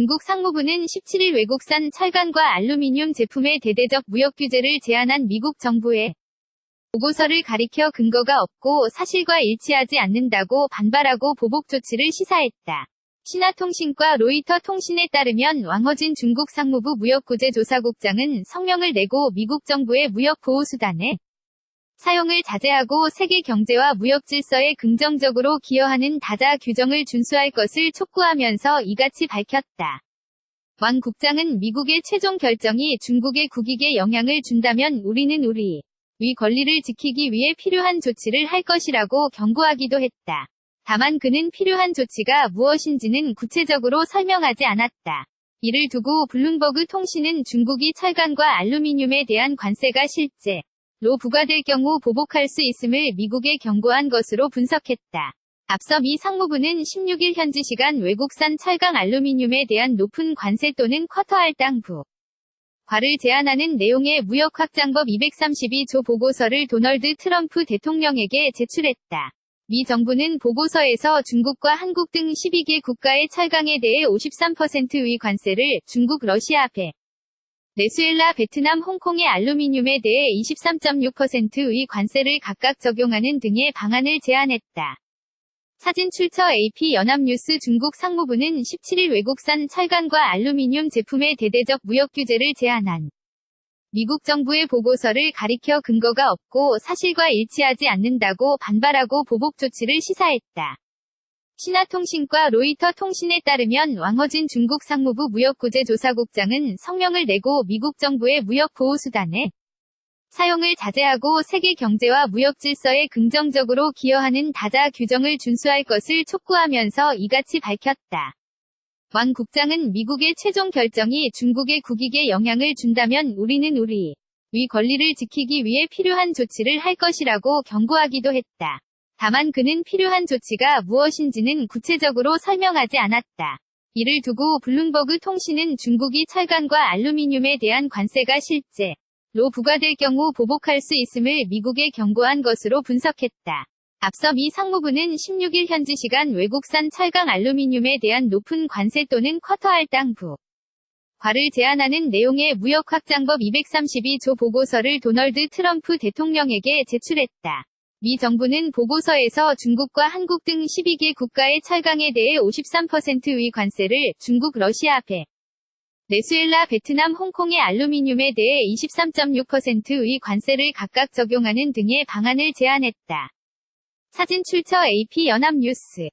중국 상무부는 17일 외국산 철강과 알루미늄 제품의 대대적 무역 규제를 제안한 미국 정부의 보고서를 가리켜 근거가 없고 사실과 일치하지 않는다고 반발하고 보복 조치를 시사했다. 신화통신과 로이터 통신에 따르면 왕허진 중국 상무부 무역구제조사국장은 성명을 내고 미국 정부의 무역보호수단의 사용을 자제하고 세계 경제와 무역 질서에 긍정적으로 기여하는 다자 규정을 준수할 것을 촉구하면서 이같이 밝혔다. 왕 국장은 미국의 최종 결정이 중국의 국익에 영향을 준다면 우리는 우리의 권리를 지키기 위해 필요한 조치를 할 것이라고 경고하기도 했다. 다만 그는 필요한 조치가 무엇인지는 구체적으로 설명하지 않았다. 이를 두고 블룸버그 통신은 중국이 철강과 알루미늄에 대한 관세가 실제로 부과될 경우 보복할 수 있음을 미국에 경고한 것으로 분석했다. 앞서 미 상무부는 16일 현지 시간 외국산 철강 알루미늄에 대한 높은 관세 또는 쿼터 할당 부과를 제한하는 내용의 무역 확장법 232조 보고서를 도널드 트럼프 대통령에게 제출했다. 미 정부는 보고서에서 중국과 한국 등 12개 국가의 철강에 대해 53%의 관세를 중국, 러시아, 베네수엘라, 베트남, 홍콩의 알루미늄에 대해 23.6%의 관세를 각각 적용하는 등의 방안을 제안했다. 사진 출처 AP 연합뉴스. 중국 상무부는 17일 외국산 철강과 알루미늄 제품의 대대적 무역 규제를 제안한 미국 정부의 보고서를 가리켜 근거가 없고 사실과 일치하지 않는다고 반발하고 보복 조치를 시사했다. 신화통신과 로이터 통신에 따르면 왕허진 중국 상무부 무역구제조사국장은 성명을 내고 미국 정부의 무역보호수단의 사용을 자제하고 세계 경제와 무역 질서에 긍정적으로 기여하는 다자 규정을 준수할 것을 촉구하면서 이같이 밝혔다. 왕 국장은 미국의 최종 결정이 중국의 국익에 영향을 준다면 우리는 우리의 권리를 지키기 위해 필요한 조치를 할 것이라고 경고하기도 했다. 다만 그는 필요한 조치가 무엇인지는 구체적으로 설명하지 않았다. 이를 두고 블룸버그 통신은 중국이 철강과 알루미늄에 대한 관세가 실제로 부과될 경우 보복할 수 있음을 미국에 경고한 것으로 분석했다. 앞서 미 상무부는 16일 현지 시간 외국산 철강 알루미늄에 대한 높은 관세 또는 쿼터 할당 부과를 제한하는 내용의 무역 확장법 232조 보고서를 도널드 트럼프 대통령에게 제출했다. 미 정부는 보고서에서 중국과 한국 등 12개 국가의 철강에 대해 53%의 관세를 중국, 러시아, 베네수엘라, 베트남, 홍콩의 알루미늄에 대해 23.6%의 관세를 각각 적용하는 등의 방안을 제안했다. 사진 출처 AP 연합뉴스.